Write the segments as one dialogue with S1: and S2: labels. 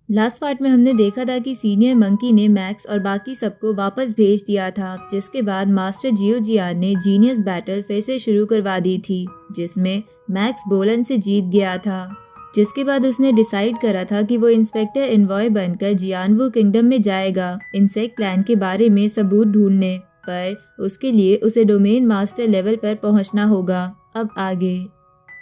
S1: Last part में हमने देखा था कि सीनियर मंकी ने मैक्स और बाकी सबको वापस भेज दिया था, जिसके बाद मास्टर जियो जियान ने जीनियस बैटल फिर से शुरू करवा दी थी, जिसमें मैक्स बोलन से जीत गया था। जिसके बाद उसने डिसाइड करा था कि वो इंस्पेक्टर एनवॉय बनकर जियानवू किंगडम में जाएगा इंसेक्ट प्लान के बारे में सबूत ढूंढने, पर उसके लिए उसे डोमेन मास्टर लेवल पर पहुंचना होगा। अब आगे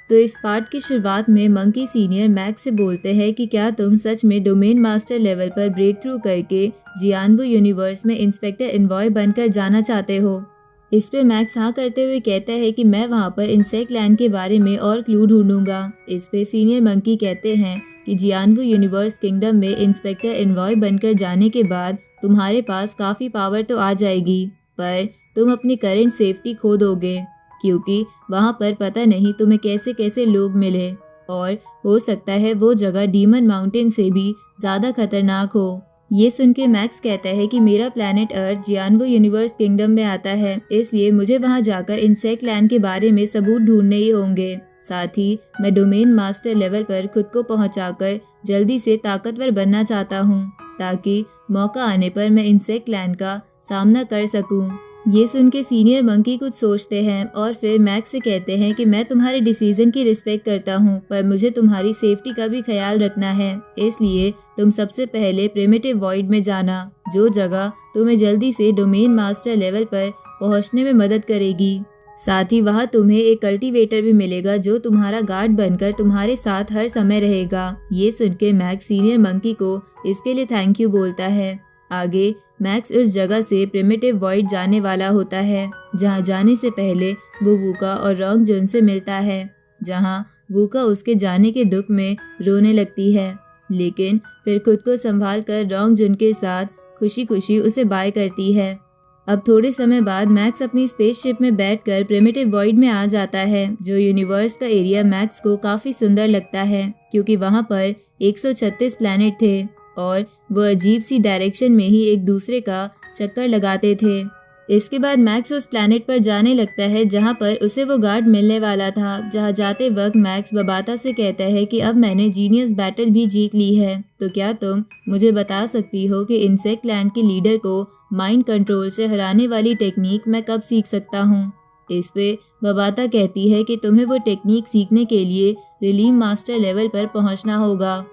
S1: तो इस पार्ट की शुरुआत में मंकी सीनियर मैक्स से बोलते हैं कि क्या तुम सच में डोमेन मास्टर लेवल पर ब्रेक थ्रू करके जियानवू यूनिवर्स में इंस्पेक्टर एनवॉय बनकर जाना चाहते हो। इस पे मैक्स हाँ करते हुए कहता है कि मैं वहाँ पर इंसेक्ट लैंड के बारे में और क्लू ढूंढूंगा। इस पे सीनियर मंकी कहते हैं कि जियानवू यूनिवर्स किंगडम में इंस्पेक्टर एनवॉय बनकर जाने के बाद तुम्हारे पास काफ़ी पावर तो आ जाएगी, पर तुम अपनी करंट सेफ्टी खो दोगे, क्योंकि वहाँ पर पता नहीं तुम्हें कैसे कैसे लोग मिले और हो सकता है वो जगह डीमन माउंटेन से भी ज़्यादा खतरनाक हो। ये सुन के मैक्स कहता है कि मेरा प्लैनेट अर्थ जियानवू यूनिवर्स किंगडम में आता है, इसलिए मुझे वहाँ जाकर इंसेक्ट लैंड के बारे में सबूत ढूंढने ही होंगे। साथ ही मैं डोमेन मास्टर लेवल पर खुद को पहुँचाकर जल्दी से ताकतवर बनना चाहता हूँ, ताकि मौका आने पर मैं इंसेक्ट लैंड का सामना कर सकूँ। ये सुन के सीनियर मंकी कुछ सोचते हैं और फिर मैक्स से कहते हैं कि मैं तुम्हारे डिसीजन की रिस्पेक्ट करता हूँ, पर मुझे तुम्हारी सेफ्टी का भी ख्याल रखना है, इसलिए तुम सबसे पहले प्रिमिटिव वॉइड में जाना, जो जगह तुम्हें जल्दी से डोमेन मास्टर लेवल पर पहुँचने में मदद करेगी। साथ ही वहाँ तुम्हें एक कल्टीवेटर भी मिलेगा जो तुम्हारा गार्ड बनकर तुम्हारे साथ हर समय रहेगा। ये सुन के मैक्स सीनियर मंकी को इसके लिए थैंक यू बोलता है। आगे मैक्स उस जगह से प्रिमिटिव वॉइड जाने वाला होता है, जहां जाने से पहले वो वूका और रोंग जुन से मिलता है, जहां वूका उसके जाने के दुख में रोने लगती है, लेकिन फिर खुद को संभाल कर रोंग जुन के साथ खुशी खुशी उसे बाय करती है। अब थोड़े समय बाद मैक्स अपनी स्पेसशिप में बैठकर प्रिमिटिव वॉइड में आ जाता है, जो यूनिवर्स का एरिया मैक्स को काफी सुंदर लगता है, क्योंकि वहां पर 136 प्लैनेट थे और वो अजीब सी डायरेक्शन में ही एक दूसरे का चक्कर लगाते थे। इसके बाद मैक्स उस प्लैनेट पर जाने लगता है जहां पर उसे वो गार्ड मिलने वाला था। जहां जाते वक्त मैक्स बबाता से कहता है कि अब मैंने जीनियस बैटल भी जीत ली है, तो क्या तुम मुझे बता सकती हो कि इंसेक्ट लैंड के लीडर को माइंड कंट्रोल से हराने वाली टेक्निक मैं कब सीख सकता हूँ। इस पे बबाता कहती है कि तुम्हें वो टेक्निक सीखने के लिए रिलीम मास्टर लेवल पर पहुँचना होगा।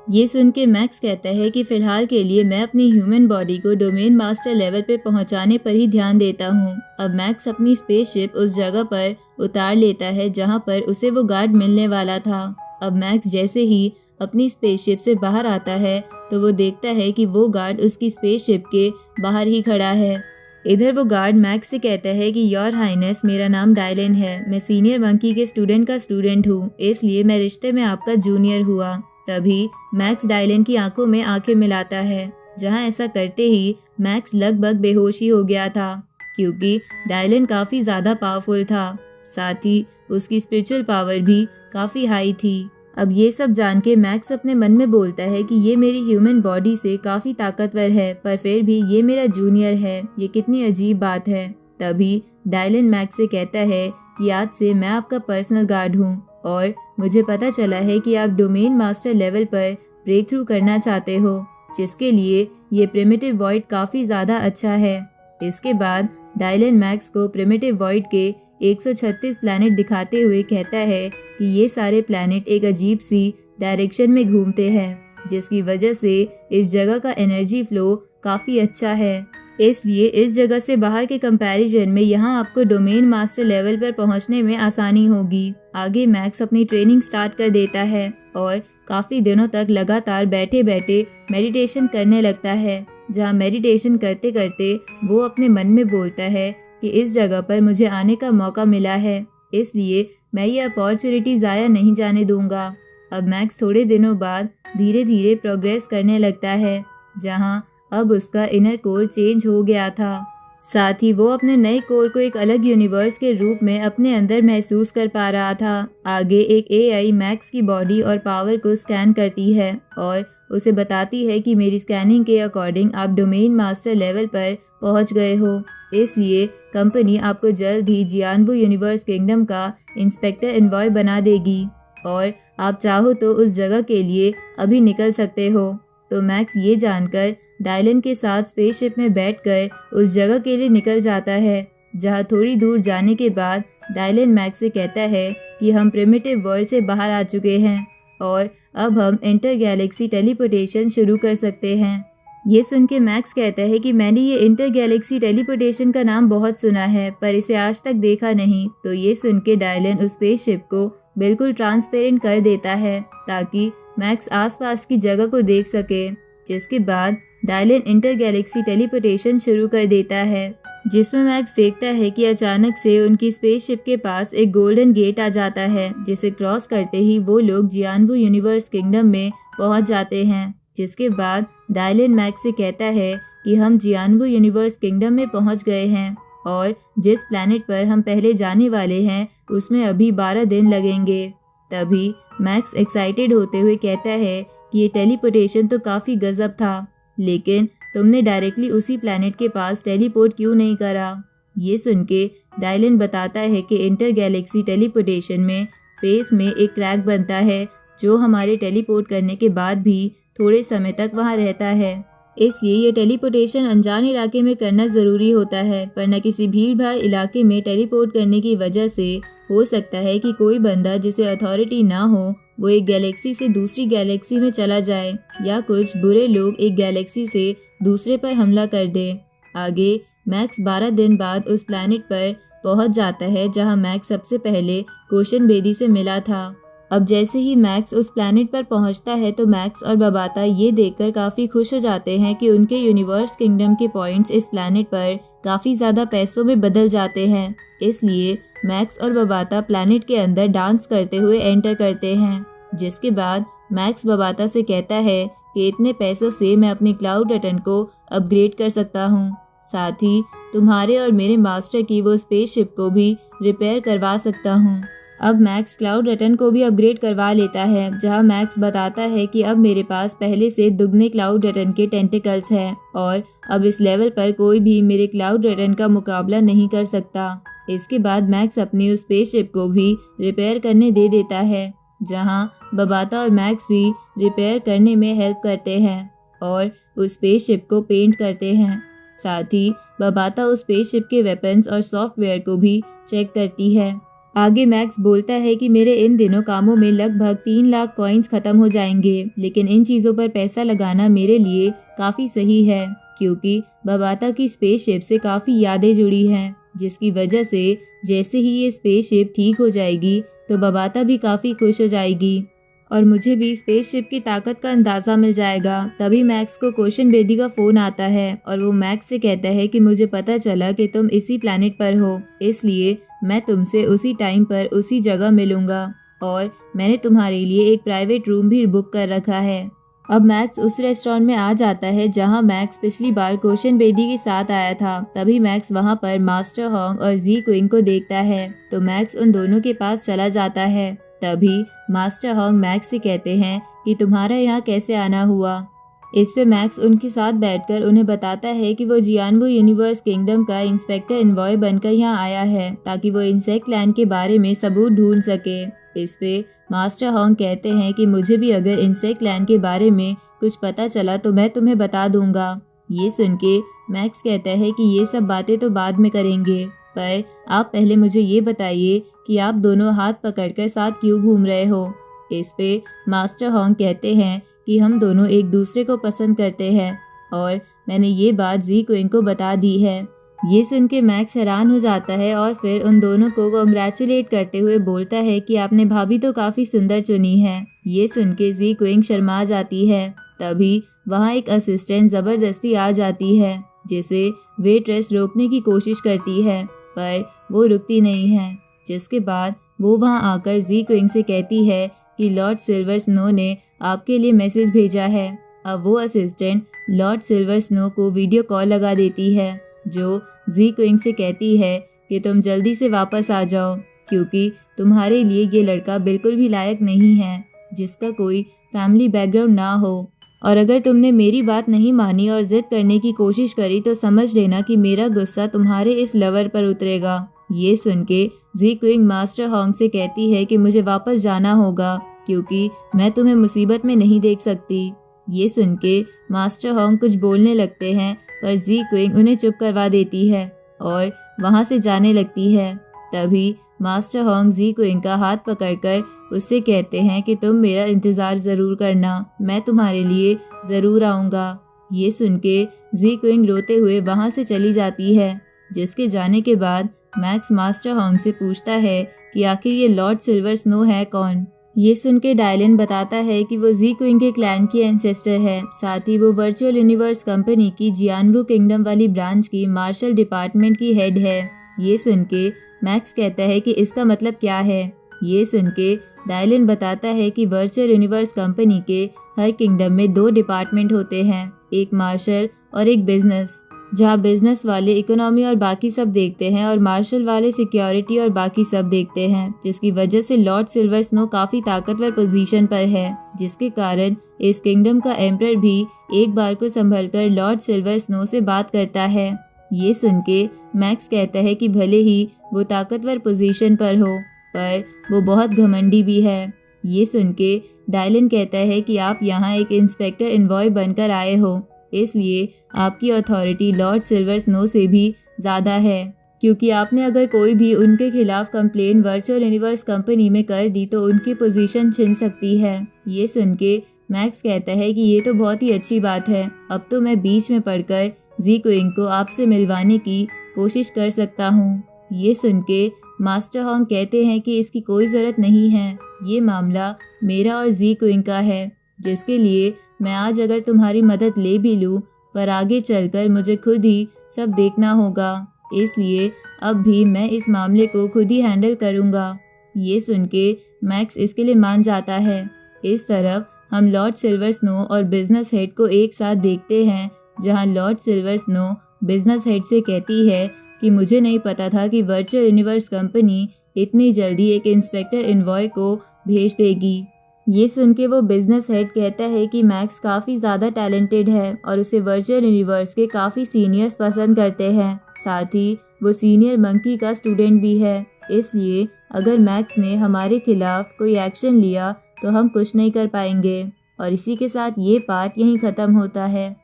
S1: ये सुन के मैक्स कहता है कि फिलहाल के लिए मैं अपनी ह्यूमन बॉडी को डोमेन मास्टर लेवल पे पहुंचाने पर ही ध्यान देता हूँ। अब मैक्स अपनी स्पेसशिप उस जगह पर उतार लेता है जहां पर उसे वो गार्ड मिलने वाला था। अब मैक्स जैसे ही अपनी स्पेसशिप से बाहर आता है तो वो देखता है कि वो गार्ड उसकी स्पेसशिप के बाहर ही खड़ा है। इधर वो गार्ड मैक्स से कहता है कि योर हाइनेस, मेरा नाम डायलन है, मैं सीनियर मंकी के स्टूडेंट का स्टूडेंट हूँ, इसलिए मैं रिश्ते में आपका जूनियर हुआ। तभी मैक्स डायलन की आंखों में आंखें मिलाता है, जहां ऐसा करते ही मैक्स लगभग बेहोशी हो गया था, क्योंकि डायलन काफी ज्यादा पावरफुल था। साथ ही उसकी स्पिरिचुअल पावर भी काफी हाई थी। अब ये सब जान के मैक्स अपने मन में बोलता है कि ये मेरी ह्यूमन बॉडी से काफी ताकतवर है, पर फिर भी ये मेरा जूनियर है, ये कितनी अजीब बात है। तभी डायलन मैक्स से कहता है कि आज से मैं आपका पर्सनल गार्ड हूँ और मुझे पता चला है कि आप डोमेन मास्टर लेवल पर ब्रेक थ्रू करना चाहते हो, जिसके लिए ये प्रिमिटिव वॉइड काफ़ी ज़्यादा अच्छा है। इसके बाद डायलन मैक्स को प्रिमिटिव वॉइड के 136 प्लैनेट दिखाते हुए कहता है कि ये सारे प्लैनेट एक अजीब सी डायरेक्शन में घूमते हैं, जिसकी वजह से इस जगह का एनर्जी फ्लो काफ़ी अच्छा है, इसलिए इस जगह से बाहर के कंपैरिजन में यहाँ आपको डोमेन मास्टर लेवल पर पहुँचने में आसानी होगी। आगे मैक्स अपनी ट्रेनिंग स्टार्ट कर देता है और काफ़ी दिनों तक लगातार बैठे बैठे मेडिटेशन करने लगता है, जहाँ मेडिटेशन करते करते वो अपने मन में बोलता है कि इस जगह पर मुझे आने का मौका मिला है, इसलिए मैं ये अपॉर्चुनिटी ज़ाया नहीं जाने दूंगा। अब मैक्स थोड़े दिनों बाद धीरे धीरे प्रोग्रेस करने लगता है, जहाँ अब उसका इनर कोर चेंज हो गया था। साथ ही वो अपने नए कोर को एक अलग यूनिवर्स के रूप में अपने अंदर महसूस कर पा रहा था। आगे एक एआई मैक्स की बॉडी और पावर को स्कैन करती है और उसे बताती है कि मेरी स्कैनिंग के अकॉर्डिंग आप डोमेन मास्टर लेवल पर पहुंच गए हो, इसलिए कंपनी आपको जल्द ही जियानवू यूनिवर्स किंगडम का इंस्पेक्टर एनवॉय बना देगी और आप चाहो तो उस जगह के लिए अभी निकल सकते हो। तो मैक्स ये जानकर डायलन के साथ स्पेसशिप में बैठकर उस जगह के लिए निकल जाता है, जहाँ थोड़ी दूर जाने के बाद डायलन मैक्स से कहता है कि हम प्रिमिटिव वर्ल्ड से बाहर आ चुके हैं और अब हम इंटर गैलेक्सी टेलीपोर्टेशन शुरू कर सकते हैं। ये सुन के मैक्स कहता है कि मैंने ये इंटर गैलेक्सी टेलीपोर्टेशन का नाम बहुत सुना है, पर इसे आज तक देखा नहीं। तो ये सुन के डायलन उस स्पेसशिप को बिल्कुल ट्रांसपेरेंट कर देता है ताकि मैक्स आसपास की जगह को देख सके, जिसके बाद डायलन इंटर गैलेक्सी टेलीपोर्टेशन शुरू कर देता है, जिसमें मैक्स देखता है कि अचानक से उनकी स्पेसशिप के पास एक गोल्डन गेट आ जाता है, जिसे क्रॉस करते ही वो लोग जियानवू यूनिवर्स किंगडम में पहुंच जाते हैं। जिसके बाद डायलन मैक्स से कहता है कि हम जियानवू यूनिवर्स किंगडम में पहुंच गए हैं और जिस प्लैनेट पर हम पहले जाने वाले हैं उसमें अभी 12 दिन लगेंगे। तभी मैक्स एक्साइटेड होते हुए कहता है कि ये टेलीपोर्टेशन तो काफ़ी गजब था, लेकिन तुमने डायरेक्टली उसी प्लैनेट के पास टेलीपोर्ट क्यों नहीं करा। ये सुन के डायलन बताता है कि इंटर गैलेक्सी टेलीपोर्टेशन में स्पेस में एक क्रैक बनता है जो हमारे टेलीपोर्ट करने के बाद भी थोड़े समय तक वहाँ रहता है, इसलिए ये टेलीपोर्टेशन अनजान इलाके में करना ज़रूरी होता है, पर न किसी भीड़ भाड़ इलाके में टेलीपोर्ट करने की वजह से हो सकता है कि कोई बंदा जिसे अथॉरिटी ना हो वो एक गैलेक्सी से दूसरी गैलेक्सी में चला जाए या कुछ बुरे लोग एक गैलेक्सी से दूसरे पर हमला कर दे। आगे मैक्स 12 दिन बाद उस प्लैनेट पर पहुंच जाता है जहां मैक्स सबसे पहले कोशन बेदी से मिला था। अब जैसे ही मैक्स उस प्लैनेट पर पहुंचता है तो मैक्स और बबाता ये देखकर काफ़ी खुश हो जाते हैं कि उनके यूनिवर्स किंगडम के पॉइंट्स इस प्लैनेट पर काफ़ी ज़्यादा पैसों में बदल जाते हैं। इसलिए मैक्स और बबाता प्लैनेट के अंदर डांस करते हुए एंटर करते हैं, जिसके बाद मैक्स बबाता से कहता है कि इतने पैसों से मैं अपनी क्लाउड रटन को अपग्रेड कर सकता हूँ, साथ ही तुम्हारे और मेरे मास्टर की वो स्पेसशिप को भी रिपेयर करवा सकता हूँ। अब मैक्स क्लाउड रटन को भी अपग्रेड करवा लेता है, जहां मैक्स बताता है कि अब मेरे पास पहले से दुगने क्लाउड रटन के टेंटिकल्स हैं और अब इस लेवल पर कोई भी मेरे क्लाउड रटन का मुकाबला नहीं कर सकता। इसके बाद मैक्स अपनी उस स्पेसशिप को भी रिपेयर करने दे देता है, जहां बबाता और मैक्स भी रिपेयर करने में हेल्प करते हैं और उस स्पेसशिप को पेंट करते हैं। साथ ही बबाता उस स्पेसशिप के वेपन्स और सॉफ्टवेयर को भी चेक करती है। आगे मैक्स बोलता है कि मेरे इन दिनों कामों में लगभग 3 लाख कॉइन्स खत्म हो जाएंगे, लेकिन इन चीज़ों पर पैसा लगाना मेरे लिए काफ़ी सही है क्योंकि बबाता की स्पेसशिप से काफ़ी यादें जुड़ी हैं, जिसकी वजह से जैसे ही ये स्पेसशिप ठीक हो जाएगी तो बबाता भी काफ़ी खुश हो जाएगी और मुझे भी स्पेसशिप की ताकत का अंदाज़ा मिल जाएगा। तभी मैक्स को कोशन बेदी का फ़ोन आता है और वो मैक्स से कहता है कि मुझे पता चला कि तुम इसी प्लैनेट पर हो, इसलिए मैं तुमसे उसी टाइम पर उसी जगह मिलूंगा और मैंने तुम्हारे लिए एक प्राइवेट रूम भी बुक कर रखा है। अब मैक्स उस रेस्टोरेंट में आ जाता है जहां मैक्स पिछली बार कोशन बेदी के साथ आया था। तभी मैक्स वहां पर मास्टर होंग और जी क्विंग को देखता है तो मैक्स उन दोनों के पास चला जाता है। तभी मास्टर होंग मैक्स से कहते हैं कि तुम्हारा यहाँ कैसे आना हुआ। इस पे मैक्स उनके साथ बैठकर उन्हें बताता है कि वो जियानवू यूनिवर्स किंगडम का इंस्पेक्टर एनवॉय बनकर यहाँ आया है ताकि वो इंसेक्ट लैंड के बारे में सबूत ढूंढ सके। इस पे मास्टर होंग कहते हैं कि मुझे भी अगर इंसेक्ट लैंड के बारे में कुछ पता चला तो मैं तुम्हें बता दूंगा। ये सुन के मैक्स कहता है कि ये सब बातें तो बाद में करेंगे, पर आप पहले मुझे ये बताइए कि आप दोनों हाथ पकड़कर साथ क्यों घूम रहे हो। इस पे मास्टर होंग कहते हैं कि हम दोनों एक दूसरे को पसंद करते हैं और मैंने ये बात जी क्विंग को बता दी है। ये सुन के मैक्स हैरान हो जाता है और फिर उन दोनों को कॉन्ग्रेचुलेट करते हुए बोलता है कि आपने भाभी तो काफ़ी सुंदर चुनी है। ये सुन के जी क्विंग शर्मा जाती है। तभी वहाँ एक असिस्टेंट ज़बरदस्ती आ जाती है, जिसे वेट्रेस रोकने की कोशिश करती है पर वो रुकती नहीं है, जिसके बाद वो वहाँ आकर जी क्विंग से कहती है कि लॉर्ड सिल्वर स्नो ने आपके लिए मैसेज भेजा है। अब वो असिस्टेंट लॉर्ड सिल्वर स्नो को वीडियो कॉल लगा देती है, जो जी क्विंग से कहती है कि तुम जल्दी से वापस आ जाओ क्योंकि तुम्हारे लिए ये लड़का बिल्कुल भी लायक नहीं है, जिसका कोई फैमिली बैकग्राउंड ना हो, और अगर तुमने मेरी बात नहीं मानी और जिद करने की कोशिश करी तो समझ लेना कि मेरा गुस्सा तुम्हारे इस लवर पर उतरेगा। ये सुन के जी क्विंग मास्टर होंग से कहती है कि मुझे वापस जाना होगा क्योंकि मैं तुम्हें मुसीबत में नहीं देख सकती। ये सुन के मास्टर होंग कुछ बोलने लगते हैं, पर जी क्विंग उन्हें चुप करवा देती है और वहाँ से जाने लगती है। तभी मास्टर होंग जी क्विंग का हाथ पकड़कर उससे कहते हैं कि तुम मेरा इंतज़ार ज़रूर करना, मैं तुम्हारे लिए ज़रूर आऊँगा। ये सुन के जी क्विंग रोते हुए वहाँ से चली जाती है, जिसके जाने के बाद मैक्स मास्टर होंग से पूछता है कि आखिर ये लॉर्ड सिल्वर स्नो है कौन। ये सुन के डायलन बताता है कि वो जी क्विंग के क्लैन की एंसेस्टर है, साथ ही वो वर्चुअल यूनिवर्स कंपनी की जियानवू किंगडम वाली ब्रांच की मार्शल डिपार्टमेंट की हेड है। ये सुन के मैक्स कहता है कि इसका मतलब क्या है। ये सुन के डायलन बताता है कि वर्चुअल यूनिवर्स कंपनी के हर किंगडम में 2 डिपार्टमेंट होते हैं, एक मार्शल और एक बिजनेस, जहाँ बिजनेस वाले इकोनॉमी और बाकी सब देखते हैं और मार्शल वाले सिक्योरिटी और बाकी सब देखते हैं, जिसकी वजह से लॉर्ड सिल्वर स्नो काफी ताकतवर पोजीशन पर है, जिसके कारण इस किंगडम का एम्परर भी एक बार को संभलकर लॉर्ड सिल्वर स्नो से बात करता है। ये सुन के मैक्स कहता है कि भले ही वो ताकतवर पोजीशन पर हो, पर वो बहुत घमंडी भी है। ये सुन के डायलन कहता है कि आप यहाँ एक इंस्पेक्टर एनवॉय बनकर आए हो, इसलिए आपकी अथॉरिटी लॉर्ड सिल्वर स्नो से भी ज़्यादा है, क्योंकि आपने अगर कोई भी उनके खिलाफ कंप्लेन वर्चुअल यूनिवर्स कंपनी में कर दी तो उनकी पोजीशन छिन सकती है। ये सुन के मैक्स कहता है कि ये तो बहुत ही अच्छी बात है, अब तो मैं बीच में पड़कर जी क्विंग को आपसे मिलवाने की कोशिश कर सकता हूँ। ये सुन के मास्टर होंग कहते हैं कि इसकी कोई ज़रूरत नहीं है, ये मामला मेरा और जी क्विंग का है, जिसके लिए मैं आज अगर तुम्हारी मदद ले भी लूँ, पर आगे चलकर मुझे खुद ही सब देखना होगा, इसलिए अब भी मैं इस मामले को खुद ही हैंडल करूँगा। ये सुन के मैक्स इसके लिए मान जाता है। इस तरफ हम लॉर्ड सिल्वर स्नो और बिजनेस हेड को एक साथ देखते हैं, जहां Lord silver snow business head से कहती है कि मुझे नहीं पता था कि वर्चुअल यूनिवर्स कंपनी इतनी जल्दी एक इंस्पेक्टर एनवॉय को भेज देगी। ये सुन के वो बिजनेस हेड कहता है कि मैक्स काफ़ी ज़्यादा टैलेंटेड है और उसे वर्चुअल यूनिवर्स के काफ़ी सीनियर्स पसंद करते हैं, साथ ही वो सीनियर मंकी का स्टूडेंट भी है, इसलिए अगर मैक्स ने हमारे खिलाफ कोई एक्शन लिया तो हम कुछ नहीं कर पाएंगे। और इसी के साथ ये पार्ट यहीं ख़त्म होता है।